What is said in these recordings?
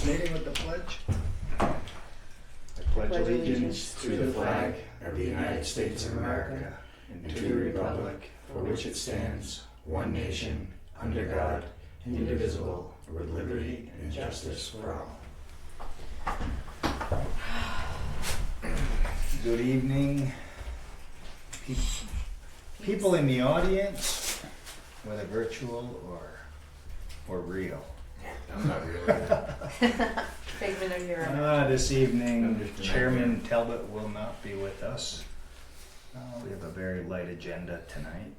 meeting with the pledge. I pledge allegiance to the flag of the United States of America and to the republic for which it stands, one nation, under God, indivisible, with liberty and justice for all. Good evening, people in the audience, whether virtual or real. I'm not really. Figment of your own. This evening, Chairman Talbot will not be with us. We have a very light agenda tonight.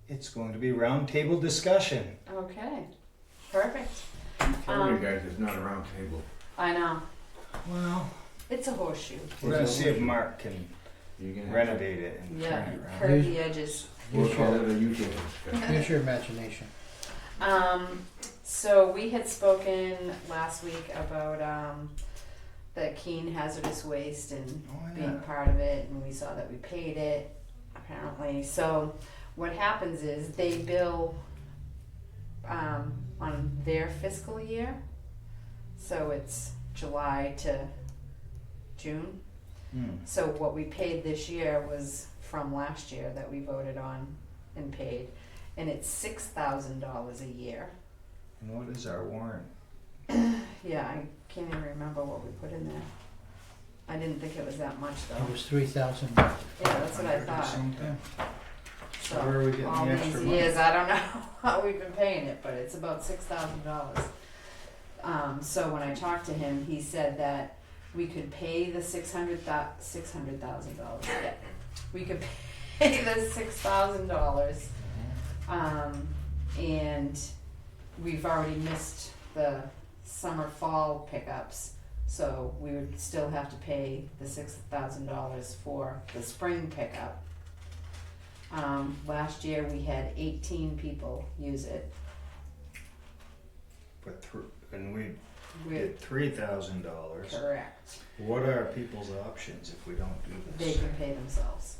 It's going to be roundtable discussion. Okay, perfect. Tell you guys, it's not a round table. I know. Well, It's a horseshoe. we're gonna see if Mark can You're gonna renovate it and Yeah, turn it around. curve the edges. We'll call it a U-turn discussion. Use your imagination. So we had spoken last week about the Keene hazardous waste and Oh, being yeah. part of it, and we saw that we paid it, apparently. So what happens is they bill on their fiscal year, so it's July to June. So what we paid this year was from last year that we voted on and paid, and it's $6,000 a year. And what is our warrant? Yeah, I can't even remember what we put in there. I didn't think it was that much It though. was 3,000. Yeah, that's what I 100 or thought. something? So Where are we getting all the these extra years, money? I don't know how we've been paying it, but it's about $6,000. So when I talked to him, he said that we could pay the $600,000. Yeah, we could pay the $6,000, and we've already missed the summer fall pickups, so we would still have to pay the $6,000 for the spring pickup. Last year we had 18 people use it. And we We did $3,000. correct. What are people's options if we don't do They this? can pay themselves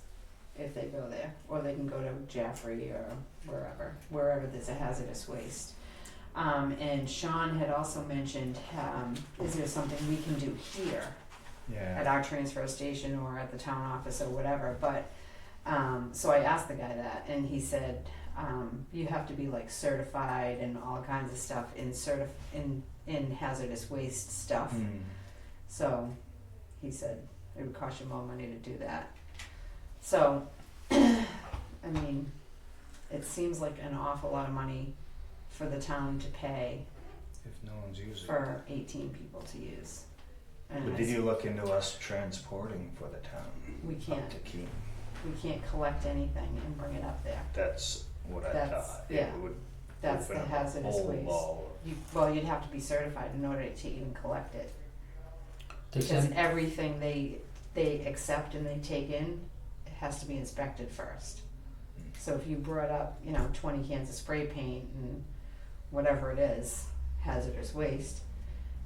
if they go there, or they can go to Jaffrey or wherever there's a hazardous waste. And Sean had also mentioned, is there something we can do here at Yeah. our transfer station or at the town office or whatever, but, so I asked the guy that, and he said, you have to be like certified and all kinds of stuff in hazardous waste stuff. So he said it would cost you more money to do that. So, I mean, it seems like an awful lot of money for the town to pay If no one's using it. for 18 people to use. And But did you look into us transporting for the town? We Up can't. to Keene. We can't collect anything and bring it up there. That's what I That's- thought. yeah. It would That's open the up a hazardous whole waste. ball Well, you'd have to be certified in order to even collect it. They Because send, everything they accept and they take in, it has to be inspected first. So if you brought up, 20 cans of spray paint and whatever it is, hazardous waste,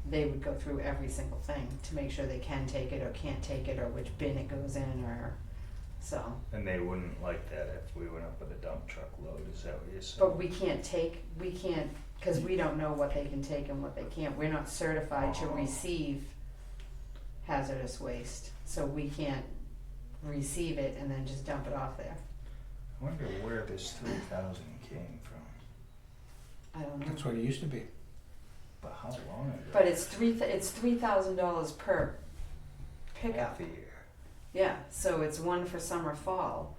they would go through every single thing to make sure they can take it or can't take it or which bin it goes in or so. And they wouldn't like that if we went up with a dump truck load, is that what you're saying? But we can't, because we don't know what they can take and what they can't. We're not certified to Oh. receive hazardous waste, so we can't receive it and then just dump it off there. I wonder where this 3,000 came from. I don't know. that's what it used to be. But how long ago? But it's $3,000 per pickup. Half a year. Yeah, so it's one for summer, fall,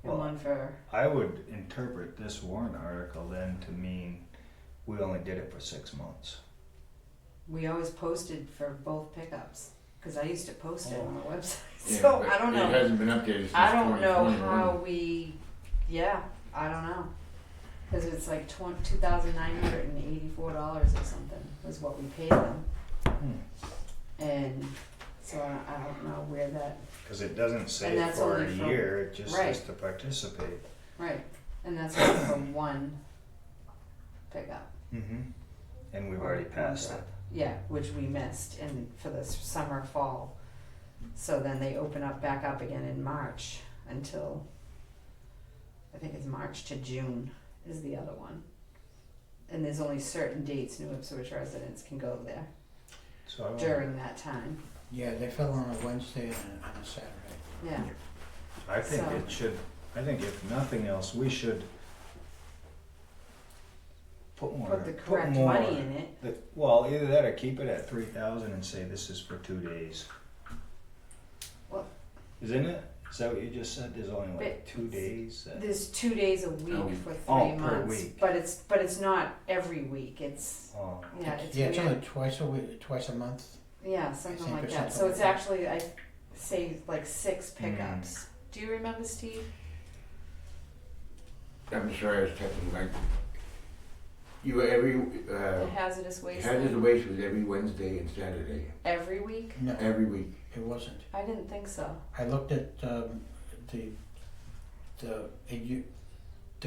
and Well, one for, I would interpret this warrant article then to mean we only did it for 6 months. we always posted for both pickups, cause I used to post it on the website, Yeah, so but I don't It know. hasn't been updated since I don't know 2021. how I don't know. Cause it's like $2,984 or something was what we paid them, and so I don't know where that, Because it doesn't say And that's for a only for- year, it just right. says to participate. right, and that's only for one pickup. And we've Or already one passed drop. it. Yeah, which we missed in for the summer, fall. So then they open up back up again in March until, I think it's March to June is the other one. And there's only certain dates New Ipswich residents can go there So I wonder- during that time. Yeah, they fell on a Wednesday and on a Saturday. Yeah. I think So- it should, I think if nothing else, we should put more, Put the put correct more. money in it. Well, either that or keep it at 3,000 and say this is for 2 days. Well- Isn't it? Is that what you just said? There's only like But 2 days? There's 2 days a week Oh, for 3 per months. week. But it's not every week. It's Oh, yeah, it's Yeah, it's weird. only twice a week, twice a month. Yeah, something think, like or that. something So like it's that. actually I say like 6 pickups. Do you remember, Steve? I'm sorry, I was checking, like, you every, The hazardous waste hazardous thing? waste was every Wednesday and Saturday, Every week? No, every week. it wasn't. I didn't think so. I looked at the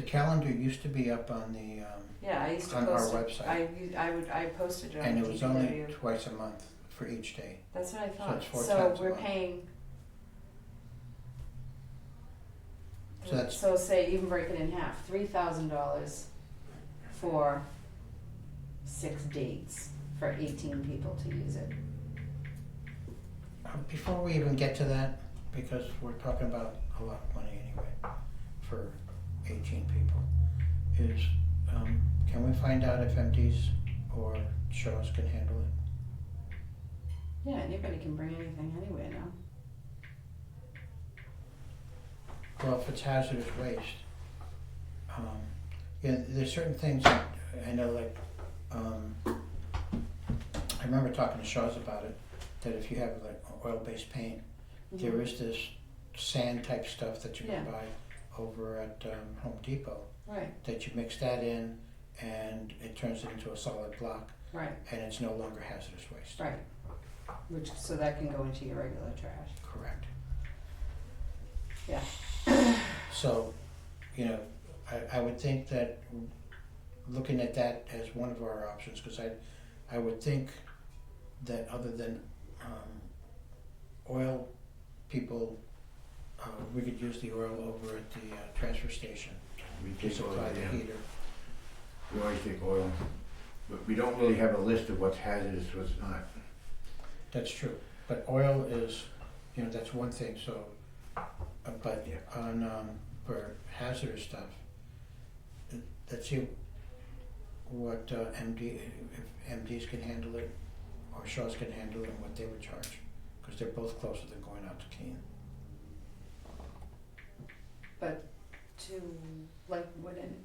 calendar used to be up on the Yeah, I used to on our post it. website, I posted it on and the it was only DPW. twice a month for each day. That's what I thought. it's 4 So times a we're month. paying. So that's- So say even break it in half, $3,000 for 6 dates for 18 people to use it. Before we even get to that, because we're talking about a lot of money anyway, for 18 people, is can we find out if MDs or Shaws can handle it? Yeah, anybody can bring anything anywhere now. Well, if it's hazardous waste, yeah, there's certain things that I know, like, I remember talking to Shaws about it, that if you have like oil-based paint, there Mhm. is this sand type stuff that you can Yeah. buy over at Home Depot, Right, that you mix that in and it turns it into a solid block right, and it's no longer hazardous waste. right. Which so that can go into your regular trash. Correct. Yeah. So, you know, I would think that looking at that as one of our options, because I would think that other than oil people, we could use the oil over at the transfer station We to take oil, supply the yeah. heater. We always take oil, but we don't really have a list of what's hazardous, what's not. That's true, but oil is, you know, that's one thing, so, but Yeah. on, for hazardous stuff, let's see what MD, if MDs can handle it, or Shaws can handle it, and what they would charge, because they're both closer than going out to Keene. But to like wouldn't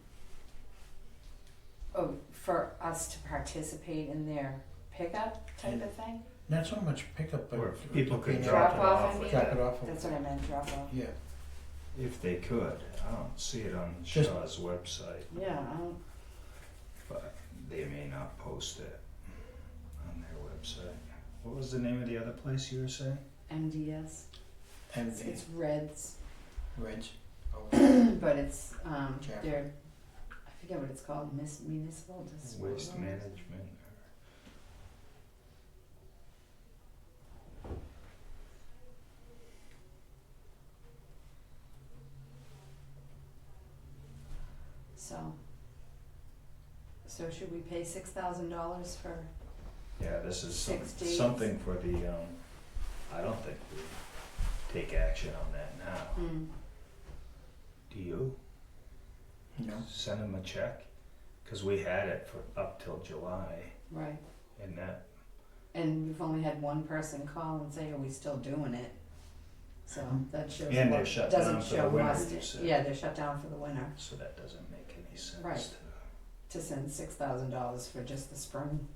for us to participate in their pickup type of thing? Not so much pickup, but Or if people could being drop able it Drop off, off I with mean? Drop that. it off. That's what I meant, drop off. Yeah, If they could. I don't see it on Just- Shaw's website, Yeah, I don't, but they may not post it on their website. What was the name of the other place you were saying? MDS. and It's Reds, Reds. but it's Yeah. they're I forget what it's called, municipal disposal. Waste management. So should we pay $6,000 for? Yeah, this is 6 days. something for the, I don't think we take action on that now. Do you? No, Send them a check? Cause we had it for up till July Right. and that, And we've only had one person call and say, are we still doing it? So that shows And they're what shut doesn't down for show the winter, must. you said. Yeah, they're shut down for the winter. so that doesn't make any sense Right. To send $6,000 for just the spring.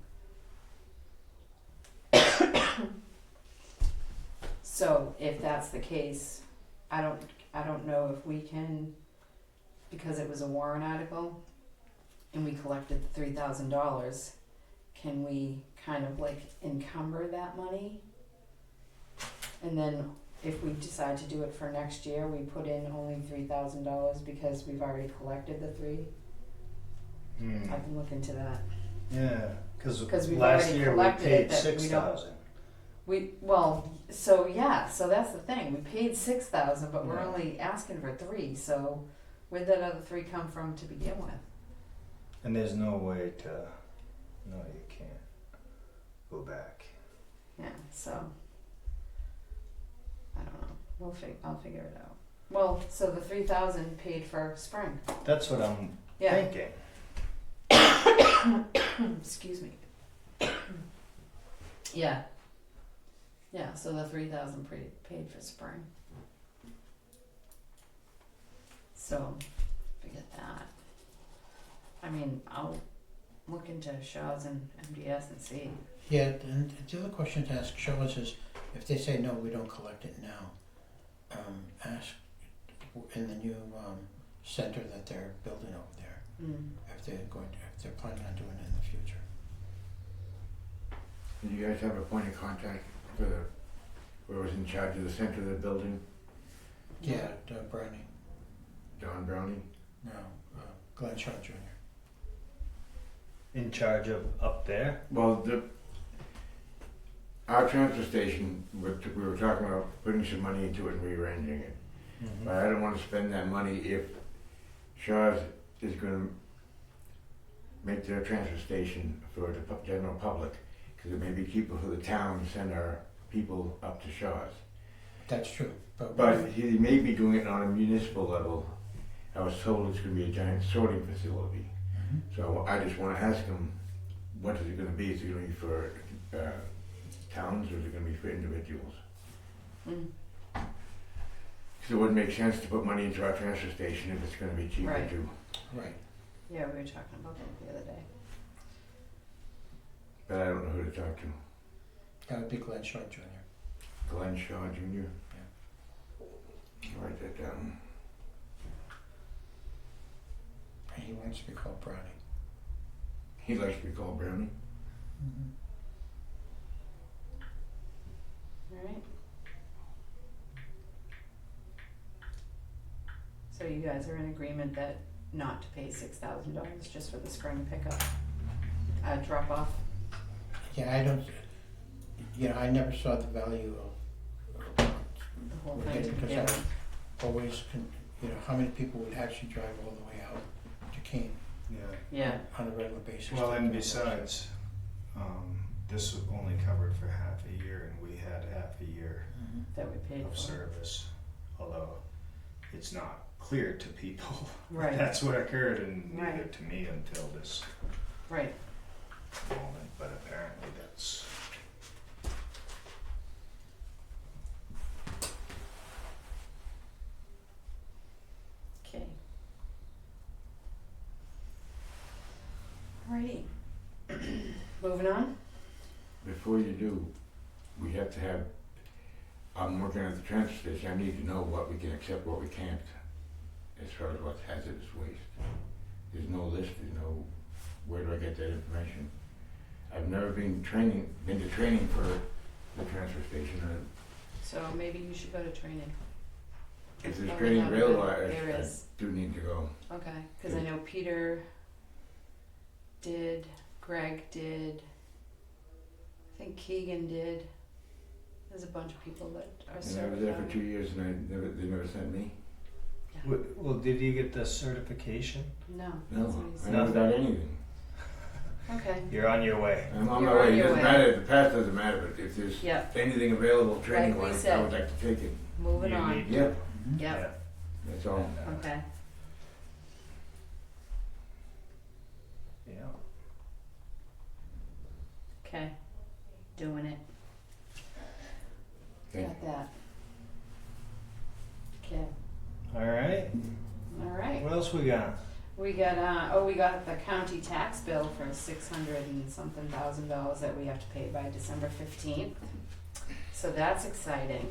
So if that's the case, I don't know if we can, because it was a warrant article and we collected the $3,000, can we kind of like encumber that money? And then if we decide to do it for next year, we put in only $3,000 because we've already collected the three. I can look into that. Yeah, cause 'Cause we've last already year we collected it, paid that we don't- 6,000. So that's the thing. We paid $6,000, but we're Yeah. only asking for 3. So Where'd that other 3 come from to begin with? And there's no way to, no, you can't go back. Yeah, so I don't know. I'll figure it out. Well, so the 3,000 paid for spring. That's what I'm Yeah. thinking. Excuse me. Yeah. Yeah, so the 3,000 paid for spring. So, forget that. I mean, I'll look into Shaw's and MDS and see. Yeah, and the other question to ask Shaw's is, if they say no, we don't collect it now, ask in the new center that they're building over there, if they're planning on doing it in the future. Do you guys have a point of contact for whoever's in charge of the center of the building? Yeah, Browning. Don Browning? No, Glenn Shaw Jr. In charge of up there? Well, our transfer station, we were talking about putting some money into it and rearranging it. Mm-hmm. But I don't want to spend that money if Shaw's is going to make their transfer station for the general public, because it may be cheaper for the town to send our people up to Shaw's. That's true. But he may be doing it on a municipal level. I was told it's going to be a giant sorting facility. So I just want to ask him, what is it going to be? Is it going to be for towns, or is it going to be for individuals? Because it wouldn't make sense to put money into our transfer station if it's going to be cheaper Right. too. Right. Yeah, we were talking about that the other day. But I don't know who to talk to. That would be Glenn Shaw Jr. Glenn Shaw Jr.? I'll write that down. And he wants to be called Browning. He likes to be called Brownie. Alright. So you guys are in agreement that not to pay $6,000 just for the spring pickup, drop off? Yeah, I don't, I never saw the value of The whole we're thing getting, because together. I always, how many people would actually drive all the way out to Keene Yeah, on a regular basis? Well, and besides, this was only covered for half a year, and we had half a year that we paid of for. service. Although it's not clear to people Right. that's what occurred, and neither Right. to me until this Right. moment. But apparently that's. Okay. Alrighty. Moving on? Before you do, we have to have, I'm working at the transfer station, I need to know what we can accept, what we can't, as far as what's hazardous waste. There's no list, there's no, where do I get that information? I've never been to training for the transfer station. So maybe you should go to training. If there's Oh, training yeah, available, there I is. do need to go. Okay, because I know Peter did, Greg did, I think Keegan did. There's a bunch of people that are And I certified. was there for 2 years and they never sent me. Yeah. Well, did you get the certification? No, No, that's what he I said. never got anything. Okay, You're on your way. I'm on You're my on way, it your doesn't way. matter, the path doesn't matter, but if there's yeah, anything available training Like we wise, I said. would like to take it. moving You on. need- Yep, Yep, that's all. And, okay. yeah. Okay, doing it. Okay. Got that. Okay, All right. alright. What else we got? We got, we got the county tax bill for $600 and something thousand that we have to pay by December 15th. So that's exciting.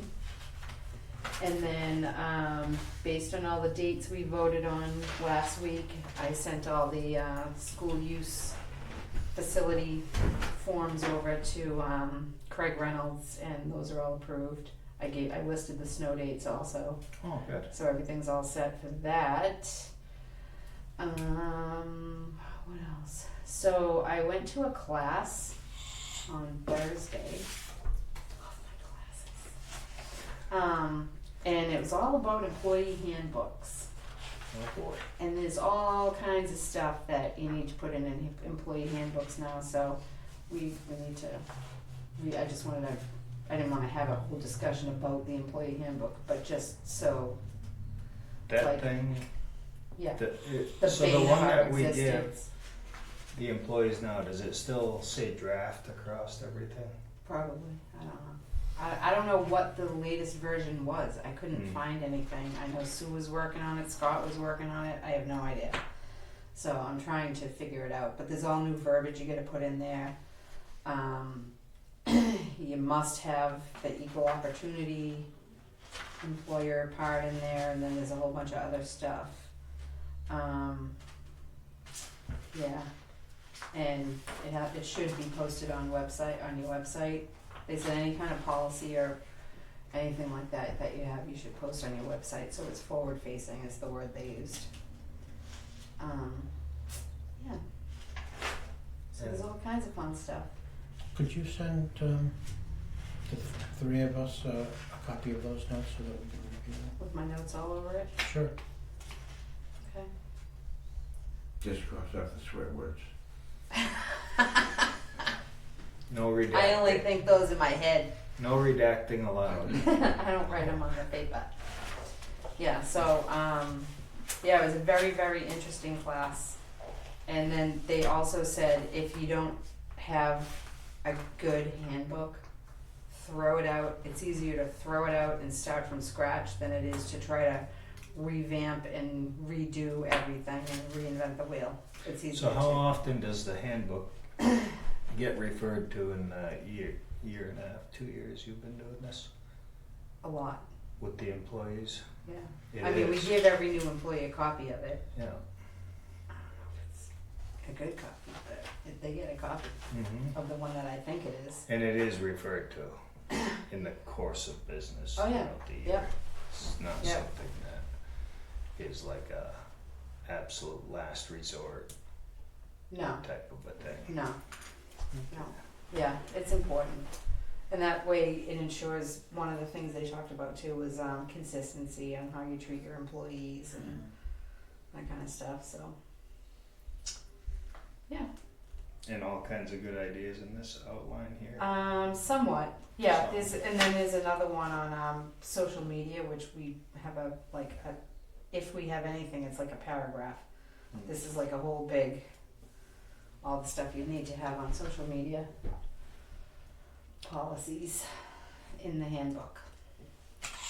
And then, based on all the dates we voted on last week, I sent all the, school use facility forms over to, Craig Reynolds, and those are all approved. I listed the snow dates also. Oh, good. So everything's all set for that. What else? So I went to a class on Thursday. Love my classes. And it was all about employee handbooks. Oh boy. And there's all kinds of stuff that you need to put in employee handbooks now, so we need to, I just wanted to, I didn't wanna have a whole discussion about the employee handbook, but just so, That Like, thing, yeah, the, the so the bane of one our that we give existence. the employees now, does it still say draft across everything? Probably, I don't know. I don't know what the latest version was, I couldn't find anything, I know Sue was working on it, Scott was working on it, I have no idea. So I'm trying to figure it out, but there's all new verbiage you gotta put in there. You must have the equal opportunity employer part in there, and then there's a whole bunch of other stuff. Yeah, and it should be posted on your website. They said any kind of policy or anything like that you have, you should post on your website, so it's forward facing is the word they used. Yeah. So there's all kinds of fun stuff. Could you send the three of us a copy of those notes so that we can review them? With my notes all over it, Sure. okay? Just cross off the swear words. No redacting. I only think those in my head. No redacting allowed. I don't write them on the paper. Yeah, so, yeah, it was a very, very interesting class. And then they also said if you don't have a good handbook, throw it out. It's easier to throw it out and start from scratch than it is to try to revamp and redo everything and reinvent the wheel. It's easier. So how often does the handbook get referred to in the year and a half, 2 years you've been doing this A lot, with the employees? yeah. It I mean, we is. give every new employee a copy of it. Yeah. I don't know if it's a good copy, but if they get a copy Mm-hmm. of the one that I think it is. And it is referred to in the course of business Oh, yeah. throughout the year. Yep. It's not Yep. something that is like a absolute last resort No, type of a thing. no, no. Yeah, it's important. And that way it ensures, one of the things they talked about too was consistency on how you treat your employees and that kind of stuff, so. Yeah, And all kinds of good ideas in this outline here. somewhat, yeah, Some. and then there's another one on social media, which we have if we have anything, it's like a paragraph. This is like a whole big, all the stuff you need to have on social media policies in the handbook.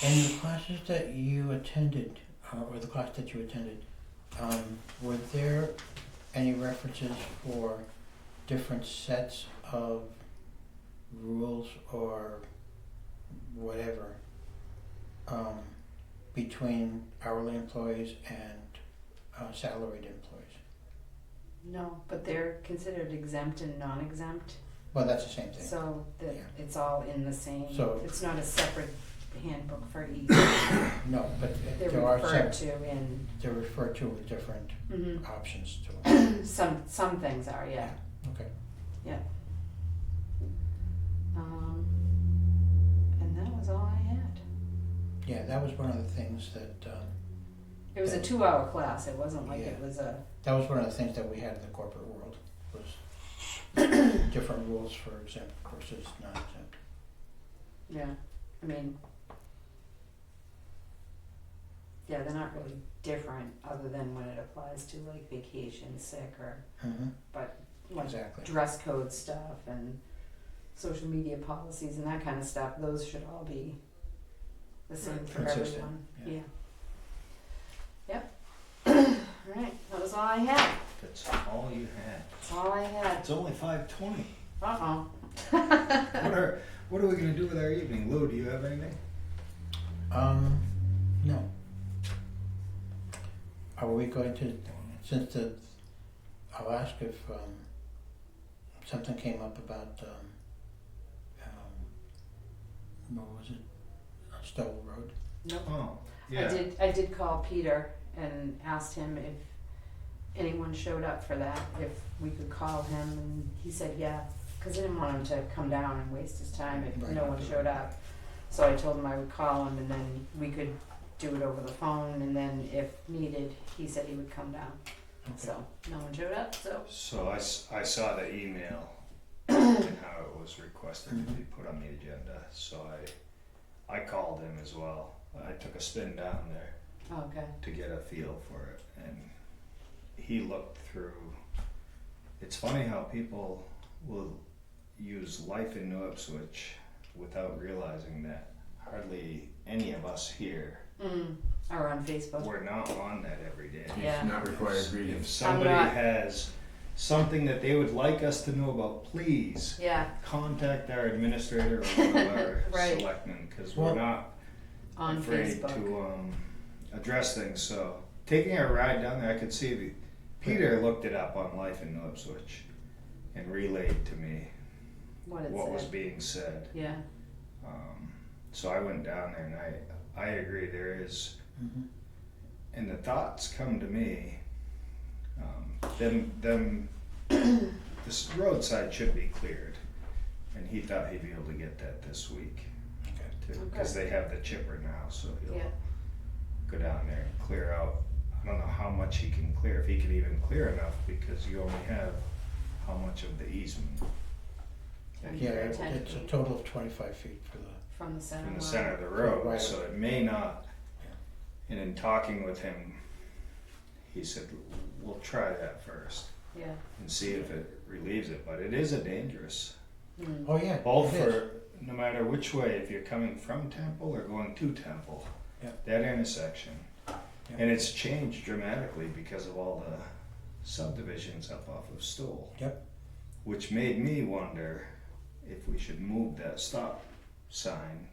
And the classes that you attended, or the class that you attended, were there any references for different sets of rules or whatever between hourly employees and salaried employees? No, but they're considered exempt and non-exempt, Well, that's the same thing. so that Yeah. it's all in the same, So- it's not a separate handbook for each. No, but They're there are referred to in, they're referred to with different options to them. some things are, yeah. Okay. And that was all I had. Yeah, that was one of the things that It was a 2-hour class, it wasn't like it Yeah. was a, that was one of the things that we had in the corporate world was different rules for exempt versus non-exempt. yeah, I mean, yeah, they're not really different other than when it applies to like vacation, sick, or like Exactly. dress code stuff and social media policies and that kind of stuff. Those should all be the same for Consistent, everyone. yeah. Yep. Alright, that was all I had. That's all you had. That's all I had. It's only 5:20. Uh-oh. What are we gonna do with our evening? Lou, do you have anything? No. Are we going to, since I'll ask if something came up about what was it? Stowell Road. Nope. Oh, yeah. I did call Peter and asked him if anyone showed up for that, if we could call him, and he said yeah, because I didn't want him to come down and waste his time if Right. no one showed up. So I told him I would call him, and then we could do it over the phone, and then if needed, he said he would come down. Okay. So no one showed up. So So I saw the email and how it was requested to be put on the agenda, so I called him as well. I took a spin down there okay. to get a feel for it, and he looked through. It's funny how people will use life in New Ipswich without realizing that hardly any of us here, Or on Facebook. we're not on that every day. Yeah. Not required reading. If somebody not- has something that they would like us to know about, please Yeah, contact our administrator or one of our Right. selectmen, because Well- we're not on afraid Facebook. to address things. So taking a ride down there, I could see Peter looked it up on Life in New Ipswich and relayed to me what it what said. was being said. Yeah. So I went down there and I agree there is, Mhm. and the thoughts come to me, this roadside should be cleared, and he thought he'd be able to get that this week. Okay. Because they have the chipper now, so he'll Yeah. go down there and clear out. I don't know how much he can clear, if he can even clear enough, because you only have how much of the easement. And Yeah, Very it's a tentative. total of 25 feet for the, From the center. from the line. center of the road, Right. so it may not. And in talking with him, he said, we'll try that first Yeah. and see if it relieves it, but it is a dangerous, oh yeah, both it is. for, no matter which way, if you're coming from Temple or going to Temple, Yeah. that intersection. Yeah. And it's changed dramatically because of all the subdivisions up off of Stoll. Yep. Which made me wonder if we should move that stop sign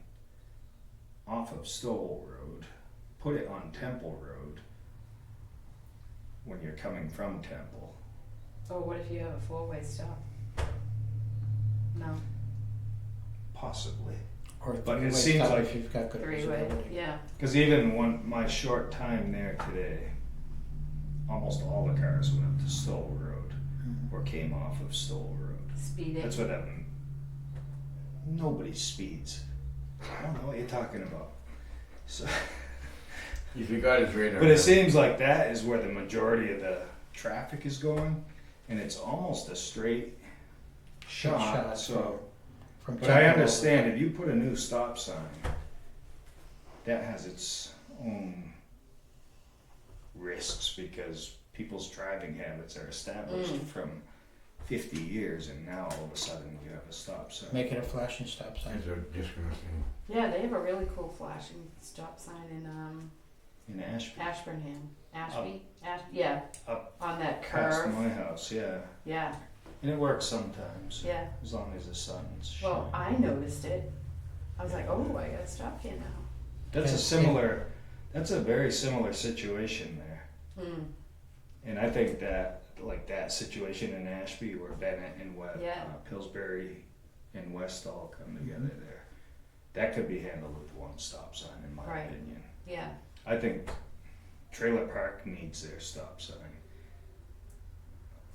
off of Stoll Road, put it on Temple Road when you're coming from Temple. Oh, what if you have a four-way stop? No, Possibly. Or But it three-way seems stop like if you've got good three-way. visibility. Yeah. Because even my short time there today, almost all the cars went up to Stoll Road Mhm. or came off of Stoll Road. Speeding. That's what that. Nobody speeds. I don't know what you're talking about. So, If you got his radar. but it seems like that is where the majority of the traffic is going, and it's almost a straight shot. So, from but I Temple understand if you put a new stop sign, that has its own risks because people's driving habits are established from 50 years, and now all of a sudden you have a stop sign. Make it a flashing stop sign. As I was just gonna say. Yeah, they have a really cool flashing stop sign in In Ashby, Ashburnham. Yeah. Up on that past curve. my house, yeah. Yeah. And it works sometimes, Yeah. as long as the sun's Well, shining. I noticed it. I was like, oh, I gotta stop here now. That's a Yeah. similar, that's a very similar situation there. And I think that, like that situation in Ashby where Bennett and Yeah. Pillsbury and West all come together there, that could be handled with one stop sign, in my Right. opinion. Yeah. I think Trailer Park needs their stop sign.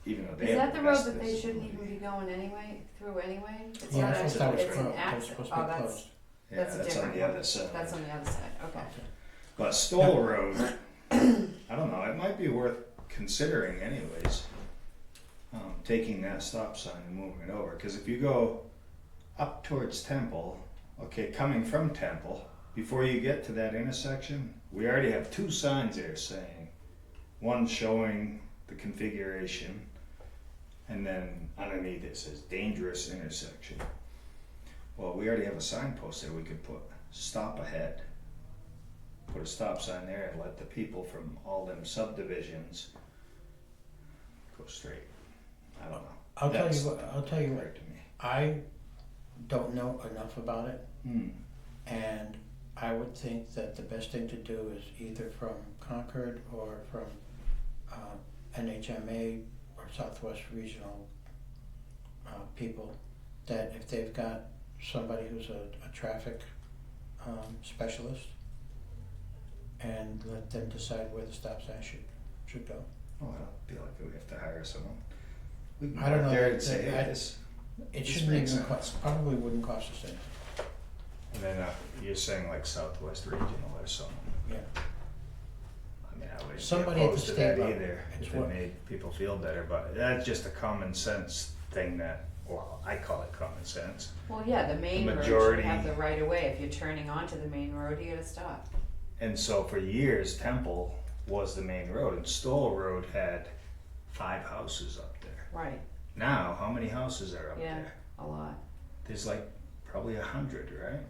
Even though they Is have that the road best that they shouldn't visibility. even be going anyway, through anyway? It's Yeah, not I a- thought that was it's an closed. That was access. supposed to Oh, be that's, closed. Yeah, that's a that's on different the one. other side. That's on the other side, okay. But Stoll Road, I don't know, it might be worth considering anyways, taking that stop sign and moving it over. Because if you go up towards Temple, okay, coming from Temple, before you get to that intersection, we already have two signs there saying, one showing the configuration, and then underneath it says dangerous intersection. Well, we already have a signpost there, we could put stop ahead. Put a stop sign there and let the people from all them subdivisions go straight. I don't know. I'll tell That's you what. clear to me. I don't know enough about it, Hmm. and I would think that the best thing to do is either from Concord or from NHMA or Southwest Regional people, that if they've got somebody who's a traffic specialist, and let them decide where the stop sign should go. Oh, I don't feel like we have to hire someone. We can I don't go know, there that- and say, that- hey, this, It This shouldn't makes even sense. cost, probably wouldn't cost us anything. and then you're saying like Southwest Regional or something. Yeah. I mean, I wouldn't be Somebody at the opposed to state that level, either, it's if it what- made people feel better, but that's just a common sense thing that, well, I call it common sense. Well, yeah, the main road should majority- have the right of way. If you're turning onto the main road, you gotta stop. And so for years, Temple was the main road, and Stoll Road had 5 houses up there. Right, Now, how many houses are up Yeah. there? a lot. There's like probably 100, right?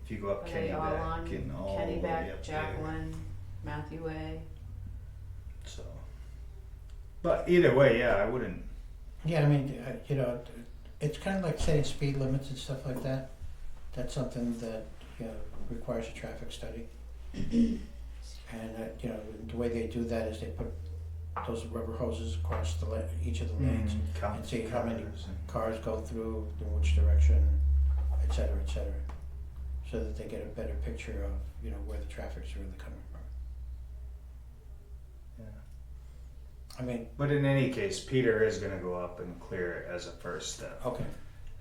If you go up Are they all on Kennebec and all the way Kennebec, up Jacqueline, Matthew Way? there. So, but either way, yeah, I wouldn't. Yeah, I mean, you know, it's kind of like setting speed limits and stuff like that. That's something that, you know, requires a traffic study. And, you know, the way they do that is they put those rubber hoses across each of the lanes count and see how many cars and- cars go through, in which direction, et cetera, so that they get a better picture of, you know, where the traffic's really coming from. Yeah. I mean, But in any case, Peter is going to go up and clear it as a first step. okay,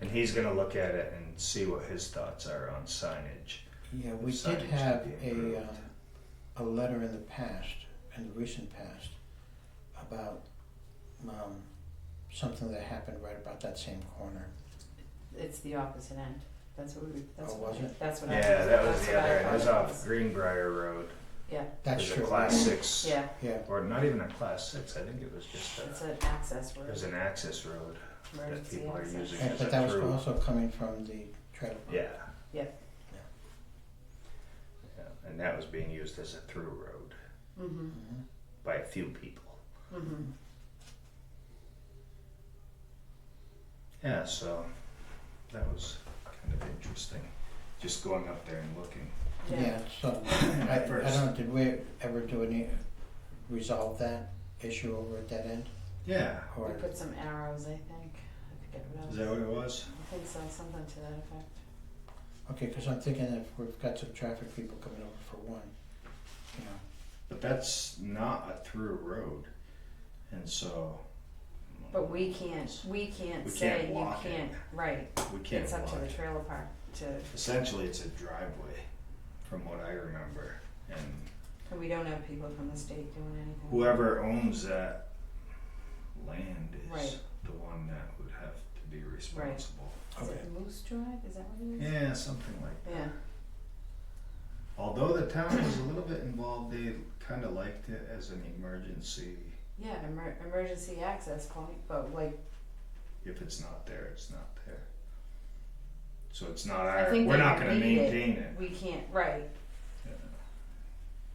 And he's going to look at it and see what his thoughts are on signage. yeah, we Signage did should have be improved. a letter in the past, in the recent past, about something that happened right about that same corner. It's the opposite end. That's what we, that's Oh, what was I, it? that's what I. Yeah, that was that's the what I other end. It thought was it off was. Greenbrier Road. Yeah, That's It was true. a class 6. yeah, Yeah, Or not even a class 6. I think it was just it's a, an access it road, was an access road that emergency people are access. using and, as but a that was through. also coming from the trailer park. Yeah. Yeah. Yeah. And that was being used as a through road Mm-hmm, Mhm. by a few people. mm-hmm. Yeah, so that was kind of interesting. Just going up there and looking. Yeah, so, I At first. don't know, did we ever resolve that issue over at that end? Yeah. Or, We put some arrows, I think. I forget what Is else. that what it was? I think so, something to that effect. okay, cause I'm thinking if we've got some traffic people coming over for one, you know, But that's not a through road. And so. But we can't We say can't you block it. can't, right, We can't it's up to block the it. trailer park to, Essentially, it's a driveway, from what I remember. And we don't have people from the state doing anything. whoever owns that land is Right. the one that would have to be responsible. Is okay. it Moose Drive, is that what it is? Yeah, something like that. Yeah, Although the town was a little bit involved, they kind of liked it as an emergency. yeah, emergency access point, but like, If it's not there, it's not there. So it's not I our, think we're they not gonna need it. maintain it. we can't, right, Yeah.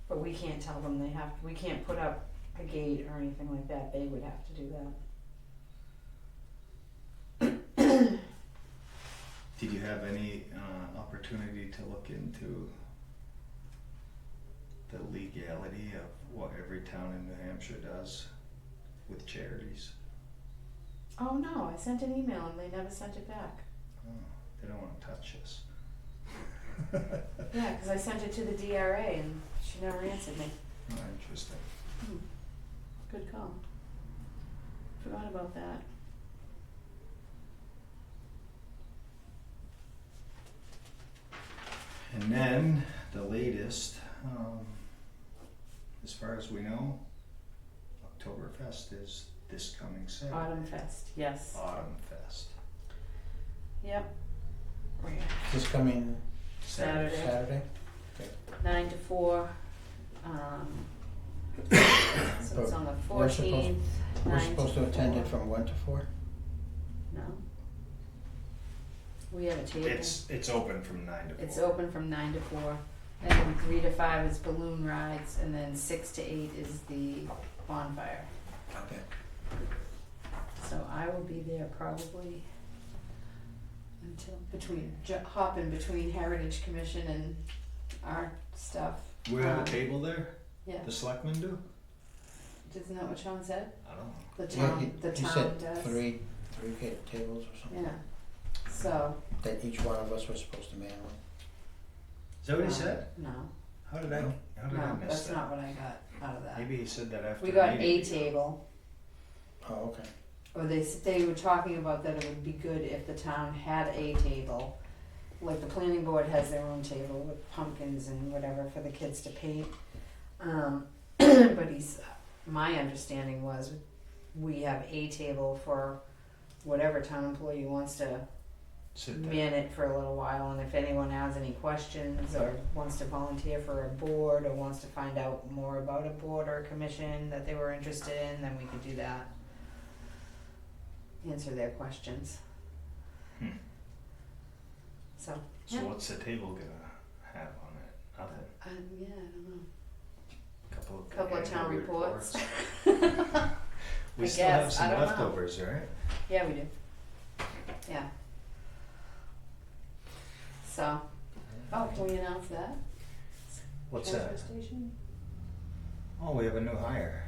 but we can't tell them they have, we can't put up a gate or anything like that, they would have to do that. Did you have any opportunity to look into the legality of what every town in New Hampshire does with charities? Oh no, I sent an email and they never sent it back. Oh, they don't want to touch us. Yeah, cause I sent it to the DRA and she never answered me. Oh, interesting. Good call. Forgot about that. And then the latest, as far as we know, Oktoberfest is this coming Saturday. Autumn Fest, yes. Autumn Fest. Yep. Right. This coming Saturday. Saturday? 9 to 4. So it's on the We're 14th. We're 9 supposed to attend 4. it from 1 to 4? No. We have a table. It's open from 9 to 4. It's open from 9 to 4. And then 3 to 5 is balloon rides, and then 6 to 8 is the bonfire. Okay. So I will be there probably until hopping between Heritage Commission and our stuff. We have a table there? Yeah, The selectmen do? isn't that what Sean said? I don't know. The Yeah, town, the he town said does. three tables or something. Yeah. So. That each one of us was supposed to man one. Is that what he said? No, How did I no, miss that's that? not what I got out of that. Maybe he said that after We got the a meeting. table, Oh, okay. or they were talking about that it would be good if the town had a table, like the planning board has their own table with pumpkins and whatever for the kids to paint. But my understanding was we have a table for whatever town employee wants to Sit there. man it for a little while, and if anyone has any questions or wants to volunteer for a board or wants to find out more about a board or a commission that they were interested in, then we could do that. Answer their questions. Hmm. So, So yeah. what's the table gonna have on it? Nothing. Yeah, I don't know. Couple of Town annual reports. We I still have guess, some I don't know. leftovers, right? Yeah, we do. Yeah. So, can we announce that? What's Transfer that? station? Oh, we have a new hire.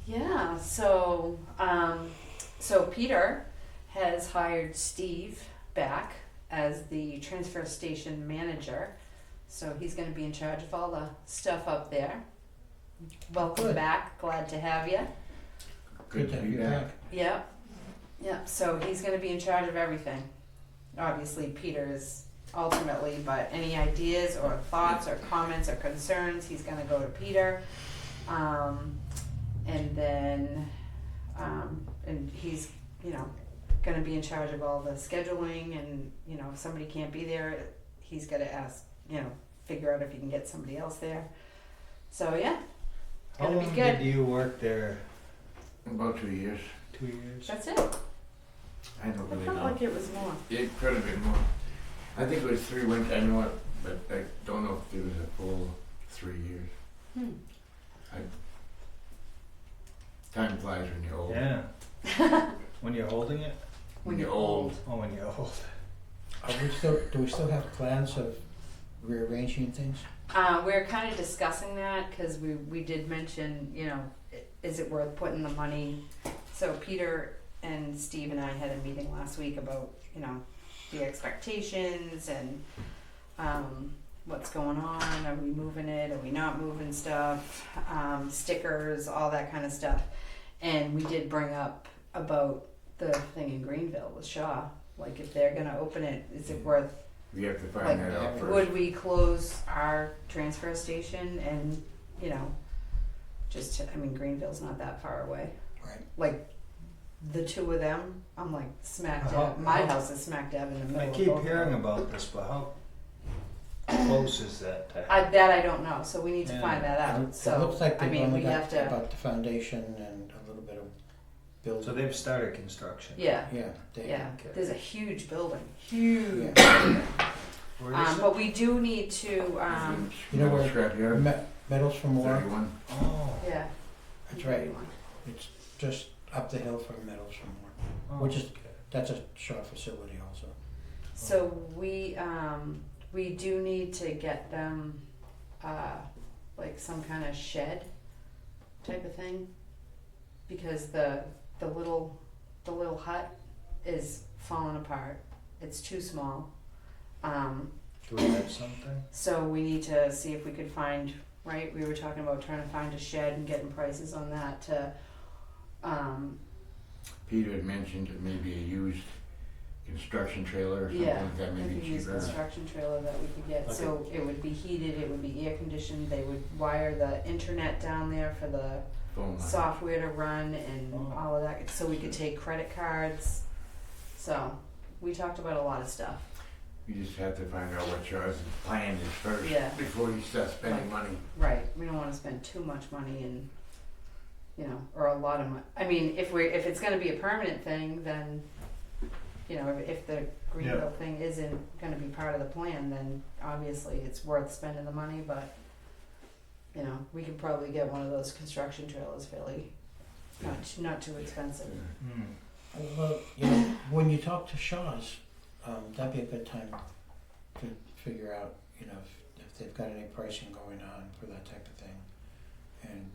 Yeah, so Peter has hired Steve back as the transfer station manager. So he's gonna be in charge of all the stuff up there. Welcome Good. back, glad to have you. Good to have you back. Yep, yep, so he's gonna be in charge of everything. Obviously, Peter is ultimately, but any ideas or thoughts or comments or concerns, he's gonna go to Peter. And then, and he's, gonna be in charge of all the scheduling, and, if somebody can't be there, he's gotta ask, figure out if he can get somebody else there. So, yeah, How gonna be long good. did you work there? About 2 years. 2 years? That's it. I don't I really felt know. like it was more. It could have been more. I think it was 3 winters, I know it, but I don't know if it was a full 3 years. Time flies when you're old. Yeah. When you're holding it? When you're old. Oh, when you're old. Do we still have plans of rearranging things? We're kind of discussing that because we did mention, is it worth putting the money? So Peter and Steve and I had a meeting last week about, the expectations and what's going on. Are we moving it? Are we not moving stuff? Stickers, all that kind of stuff. And we did bring up about the thing in Greenville with Shaw. Like, if they're gonna open it, is it worth? We have to find Like, that out first. would we close our transfer station and, Greenville's not that far away. Right. Like, the two of them, I'm like smack How- dab, my how- house is smack dab in the middle I of keep both of hearing them. about this, but how close is that to That I don't know, so we need to Yeah. find that out, It so, looks like they've we only have got to, about the foundation and a little bit of building. So they've started construction. yeah, Yeah, they, yeah, Okay. there's a huge building, huge. Yeah. Where is it? But we do need to, You know where- Scrapyard? Metals for More. 31. Oh. yeah. That's right. It's just up the hill from Metals for More. Oh, Which is- okay. That's a Shaw facility also. So we do need to get them, like some kind of shed type of thing, because the little hut is falling apart. It's too small. Do we have something? So we need to see if we could find, right, we were talking about trying to find a shed and getting prices on that to, Peter had mentioned it may be a used construction trailer or something yeah, like that, like maybe a used cheaper. construction trailer that we could get. Okay. So it would be heated, it would be air conditioned, they would wire the internet down there for the Phone line. software to run and Oh. all of that, so we could take credit cards. So we talked about a lot of stuff. You just have to find out what Shaw's plan is first Yeah. before you start spending money. Right, we don't wanna spend too much money and, or a lot of money. I mean, if it's gonna be a permanent thing, then, if the Greenville thing isn't gonna be part of the plan, then obviously it's worth spending the money, but, we could probably get one of those construction trailers fairly, not too expensive. Hmm. Well, when you talk to Shaw's, that'd be a good time to figure out, if they've got any pricing going on for that type of thing. And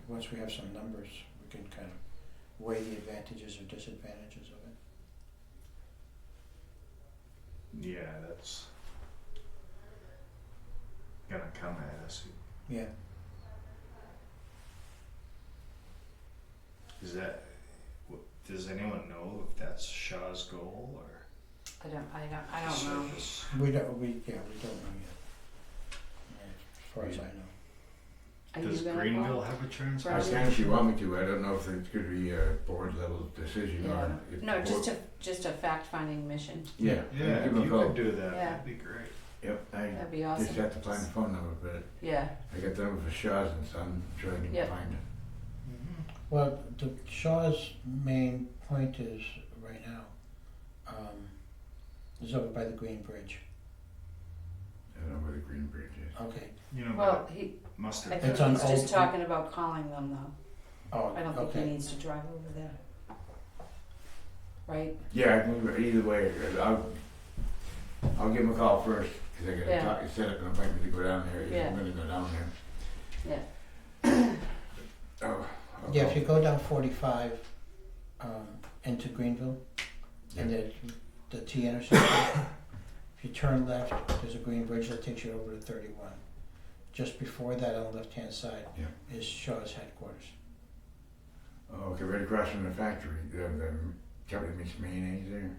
once we have some numbers, we can kind of weigh the advantages or disadvantages of it. Yeah, that's gonna come at us. Yeah. Is that? Does anyone know if that's Shaw's goal or? I don't So know. just- We don't know yet. Yeah, as far as I know. Are Does you gonna Greenville call? have a transfer? Right. I think if you want me to, I don't know if it's gonna be a board level decision Yeah. or. if No, the board- just a fact finding mission. Yeah. Yeah, if give 'em a you call. could do that, Yeah. that'd be great. Yep, I That'd be just awesome. have to find the phone number, but Yeah. I got the number for Shaw's and Son, I'm sure I can Yep. find it. Well, the Shaw's main point is right now is over by the Green Bridge. I don't know where the Green Bridge is. Okay. You know, Well, but he. must I have. think It's on he's just Old- talking about calling them though. Oh, I don't think he okay. needs to drive over there. Right? Yeah, I can, either way, I'll give him a call first, cause I gotta Yeah. talk, set up an appointment to go down there, if Yeah. I'm gonna go down there. Yeah. Oh, I'll Yeah, call. if you go down 45 into Greenville, and Yeah. then the T intersection, if you turn left, there's a green bridge that takes you over to 31. Just before that, on the left-hand side, Yeah. is Shaw's headquarters. Oh, okay, right across from the factory, the company makes mayonnaise there.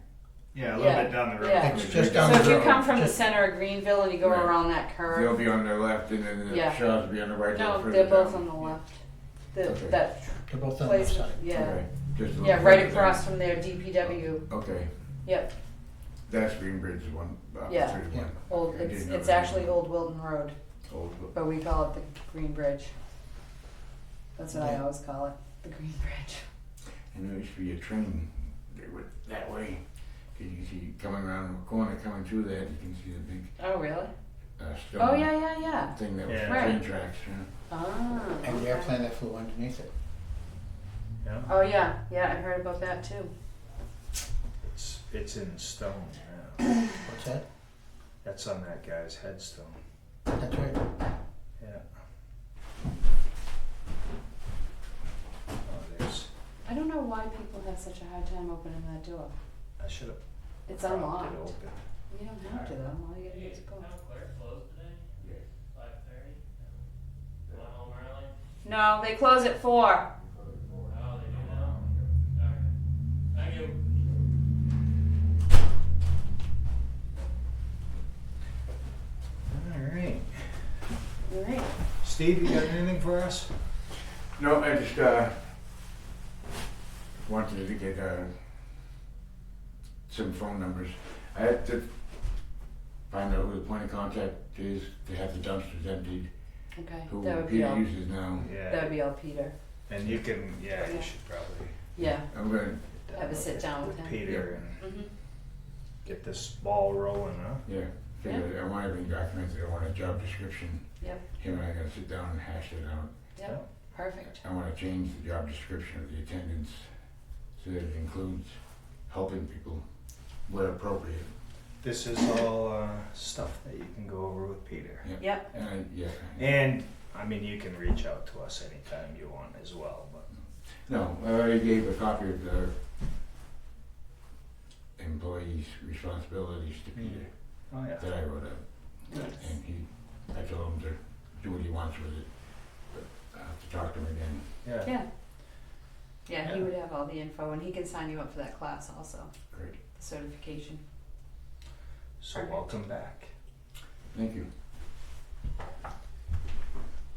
Yeah, a little Yeah. bit down the road. Yeah. It's just down So the if you road. come from the Just- center of Greenville and you go Right. around that They'll curve. be on their left and then the Yeah. Shaw's will be on the right. a No, little they're further both down. on the left. Okay. That They're both on the place, left side. yeah. Okay, just a little Yeah, right further across down. from their DPW. Okay, Yep. that's Green Bridge one, Yeah. 31. Old. I didn't It's know it's that. actually Old Wilton Road, Old, but we call it the Green Bridge. That's what I Yeah. always call it, the Green Bridge. and there used to be a train that went that way. Cause you can see coming around the corner, coming through that, you can see the big, Oh really? stone. Oh yeah. Thing that was Yeah. train Right. tracks, yeah. Ah. And the okay. airplane that flew underneath it. Yeah. Oh yeah, I heard about that too. It's in stone now. What's that? That's on that guy's headstone. That's right. Yeah. Oh, there's. I don't know why people have such a hard time opening that door. I should have It's propped unlocked. it open. You don't have to though. All you gotta do is go. Town clerk closed today, Yeah. 5:30. Went home early. No, they close at 4. Oh, they do now? Alright. Thank you. Alright. All right. Steve, you got anything for us? No, I just, wanted to get, some phone numbers. I had to find out who the point of contact is to have the dumpsters emptied, Okay. who That would be Peter all. uses now. Yeah. That would be all Peter. And you can, yeah, you should probably Yeah. I'm gonna, get Have a with sit it- down with him. Peter and Mhm. get this ball rolling, huh? yeah, figure, I want everything documented, I want a job description. Yep. Him and I gotta sit down and hash it out. Yep. Perfect. I wanna change the job description of the attendance so that it includes helping people where appropriate. This is all stuff that you can go over with Peter. Yep. And I, yeah, And I mean, you can reach out to us anytime you want as well. But no, I already gave a copy of the employees' responsibilities to Peter oh yeah, that I wrote up. Nice. And I told him to do what he wants with it, but I have to talk to him again. yeah. Yeah. Yeah, he Yeah. would have all the info, and he can sign you up for that class also, Great, the certification. So Perfect. welcome back. thank you.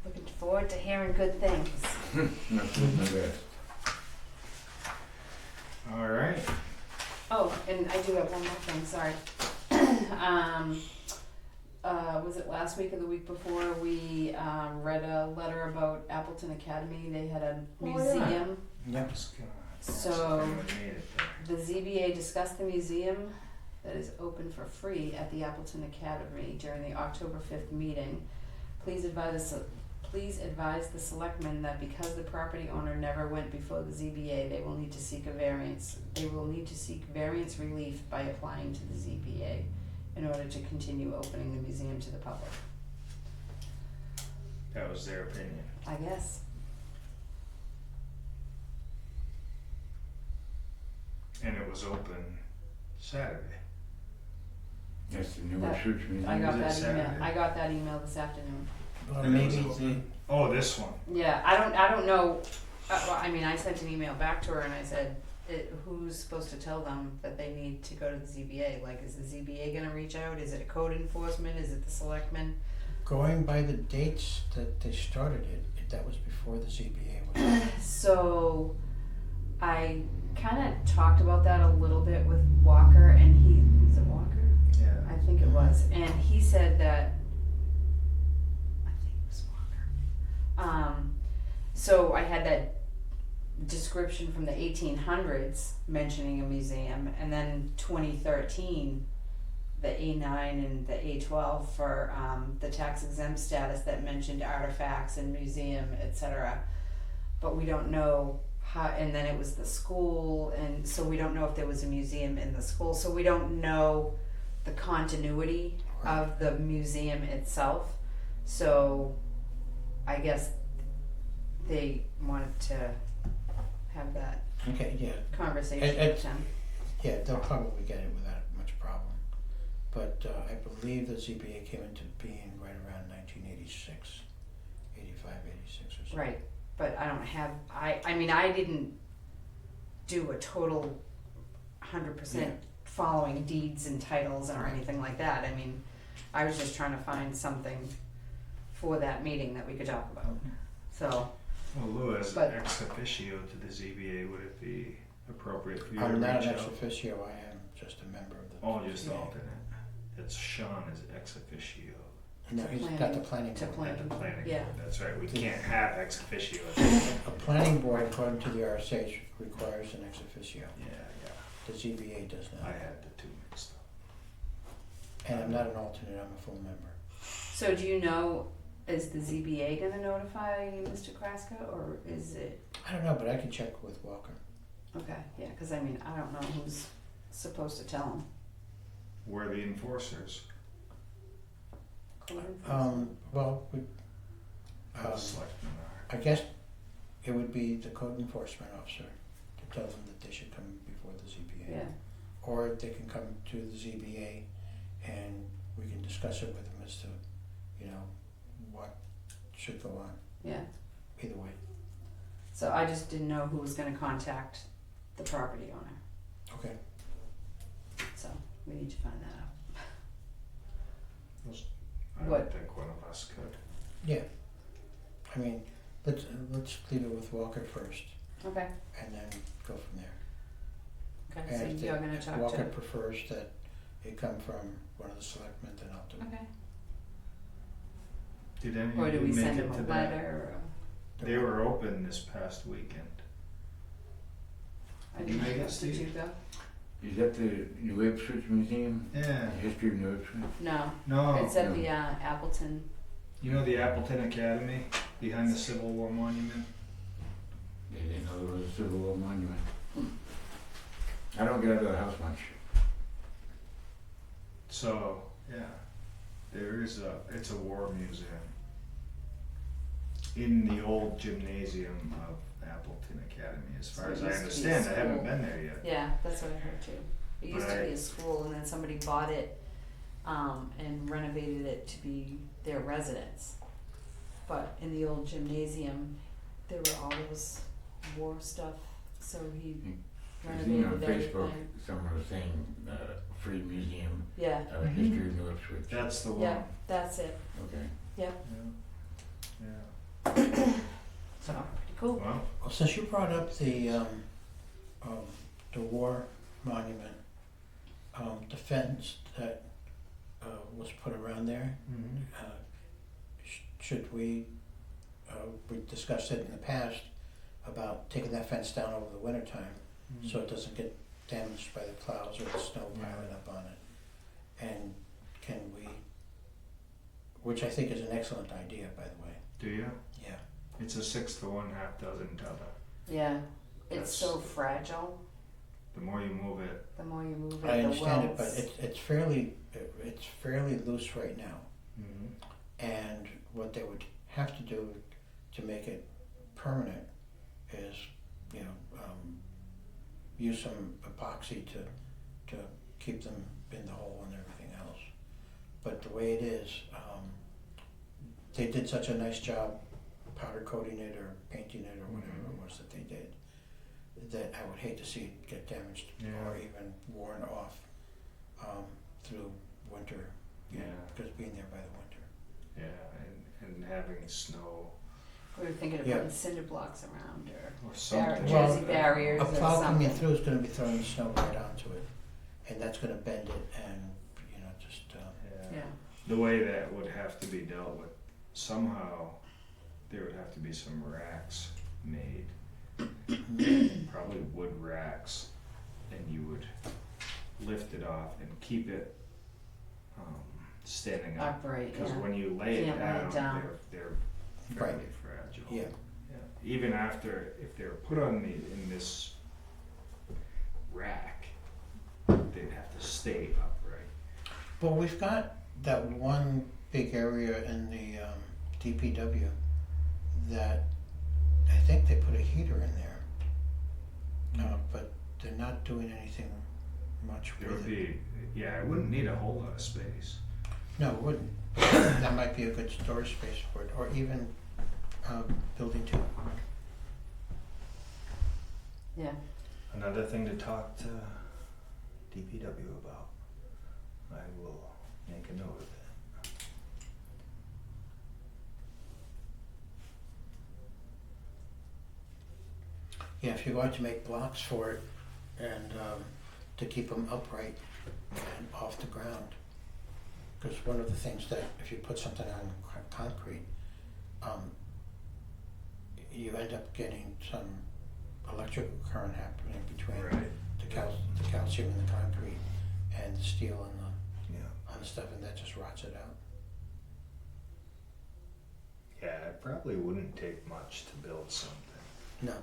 Looking forward to hearing good things. That's my best. All right. Oh, and I do have one more thing, sorry. Was it last week or the week before, we read a letter about Appleton Academy, they had a Oh, yeah. museum. I was gonna ask So- if anyone made it there. The ZBA discussed the museum that is open for free at the Appleton Academy during the October 5th meeting. Please advise the selectmen that because the property owner never went before the ZBA, they will need to seek a variance. They will need to seek variance relief by applying to the ZBA in order to continue opening the museum to the public. That was their opinion. I guess. And it was open Saturday. That's the new That- church museum. I got it that Saturday? email. I got that email this afternoon. Well, And it was maybe open. Oh, this one. Yeah, I don't know. Well, I mean, I sent an email back to her and I said, who's supposed to tell them that they need to go to the ZBA? Like, is the ZBA gonna reach out? Is it a code enforcement? Is it the selectmen? Going by the dates that they started that was before the ZBA was. So, I kinda talked about that a little bit with Walker, and was it Walker? Yeah. I think it was, and he said that, I think it was Walker. So I had that description from the 1800s mentioning a museum, and then 2013, the A9 and the A12 for the tax exempt status that mentioned artifacts and museum, etc. But we don't know how, and then it was the school, and so we don't know if there was a museum in the school, so we don't know the continuity of the museum itself. So I guess they wanted to have that Okay, yeah, conversation It- with them. yeah, they'll probably get it without much problem. But I believe the ZBA came into being right around 1986, 85, 86 or something. Right, but I don't have, I mean, I didn't do a total 100% following deeds and titles or anything like that. I mean, I was just trying to find something for that meeting that we could talk about. So, Well, Lou, as But- ex officio to the ZBA, would it be appropriate for you to I'm not reach an ex out? officio, I am just a member of the. Oh, just ZBA. alternate. It's Sean as ex officio No, To he's got planning- the planning to board. plan- at the planning Yeah. board. That's right. We can't have ex officio. A planning board, according to the RSH, requires an ex officio. Yeah. The ZBA does I not. had the two mixed up. And I'm not an alternate, I'm a full member. so do you know, is the ZBA gonna notify Mr. Kraska, or is it, I don't know, but I can check with Walker. okay, yeah, cause I mean, I don't know who's supposed to tell him. We're the enforcers. Code enforcement? Well, we, The selectmen are. I guess it would be the code enforcement officer to tell them that they should come before the ZBA. Yeah, Or they can come to the ZBA and we can discuss it with them as to, what should go on, yeah. either way. So I just didn't know who was gonna contact the property owner, Okay, so we need to find that out. I What? don't think one of us could. yeah. I mean, let's leave it with Walker first Okay, and then go from there. okay, And so if you're gonna if talk Walker to, prefers that it come from one of the selectmen, then I'll do it. okay, Did any or of do you we make send it him to a that? letter, or, They were open this past weekend. I Did you didn't make know, it, Steve? did you go? Is that the New Ipswich Museum? Yeah. The history of New Ipswich? No, No. it's at no. the Appleton, You know the Appleton Academy behind the Civil War monument? They didn't know there was a Civil War monument. I don't get out of the house much. So yeah, it's a war museum in the old gymnasium of Appleton Academy. As far So as it I used to be a understand, I haven't school. been there yet. yeah, that's what I heard too. It used But to I- be a school, and then somebody bought it, and renovated it to be their residence. But in the old gymnasium, there were all those war stuff, so he I've seen on renovated Facebook, everything. someone was saying, free museum, Yeah, history of New Ipswich. That's the one. yeah, that's it, Okay. Yeah. so, pretty cool. Well, Well, since you brought up the war monument, the fence that was put around there, should we discussed it in the past about taking that fence down over the winter time so it doesn't get damaged by the clouds or the snow piling up on it. And can we, which I think is an excellent idea, by the way. do you? Yeah. It's a 6 to 1, half dozen to the. Yeah, it's That's- so fragile, The more you move it, the more you move it, I the understand it, but welds. it's fairly loose right now. And what they would have to do to make it permanent is, use some epoxy to keep them in the hole and everything else. But the way it is, they did such a nice job powder coating it or painting it or whatever it was that they did, that I would hate to see it get damaged Yeah. or even worn off through winter. You know, Yeah. because being there by the winter. Yeah, and having snow We were thinking of Yeah. putting cinder blocks around or or something. Well, Jersey barriers A or plow coming something. through is gonna be throwing snow right onto it, and that's gonna bend it and, you know, just, Yeah, The way that would have to be dealt with, somehow there would have to be some racks made, probably wood racks, and you would lift it off and keep it standing up. upright, Because yeah. when you lay it Can't lay it down, down. they're Right. fairly fragile. yeah. Yeah. Even after, if they were put on in this rack, they'd have to stay upright. But we've got that one big area in the DPW that I think they put a heater in there, but they're not doing anything much There with would it. be, yeah, it wouldn't need a whole lot of space. No, it wouldn't. That might be a good storage space for it, or even building two. Yeah, Another thing to talk to DPW about. I will make a note of that. Yeah, if you're going to make blocks for it and to keep them upright and off the ground. Because one of the things that if you put something on concrete, you end up getting some electrical current happening between Right. the calcium in the concrete and the steel and Yeah. the stuff, and that just rots it out. Yeah, it probably wouldn't take much to build something. No.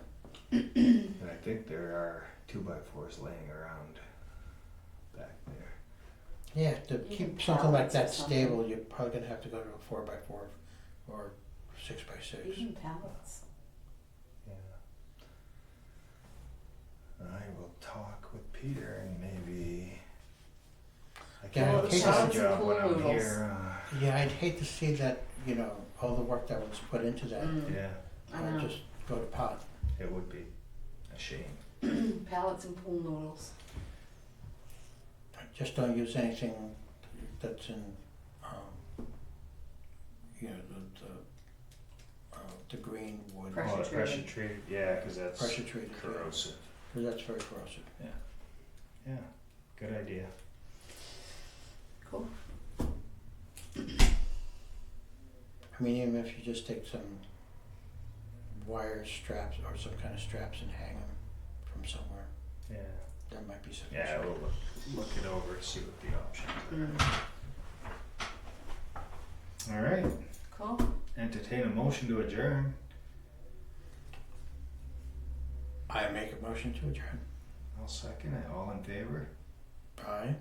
And I think there are 2x4s laying around back there. Yeah, to You keep can something like pallets or that something. stable, you're probably gonna have to go to a 4x4 or 6x6. even pallets. Yeah. I will talk with Peter and maybe I can Yeah, have a in case side it's- job when I'm Pool noodles. here. Yeah, I'd hate to see that, you know, all the work that was put into that, Yeah, I know. just go to pot. it would be a shame. Pallets and pool noodles. Just don't use anything that's in, you know, the green wood. Pressure Oh, pressure treated. treated, yeah, because that's Pressure treated, yeah. corrosive. 'Cause that's very corrosive. Yeah, good idea. Cool. I mean, even if you just take some wire straps or some kind of straps and hang them from somewhere, Yeah, that might be sufficient. yeah, we'll look it over, see what the options Mm. are. All right, Cool. entertain a motion to adjourn. I make a motion to adjourn. I'll second it. All in favor? Aye.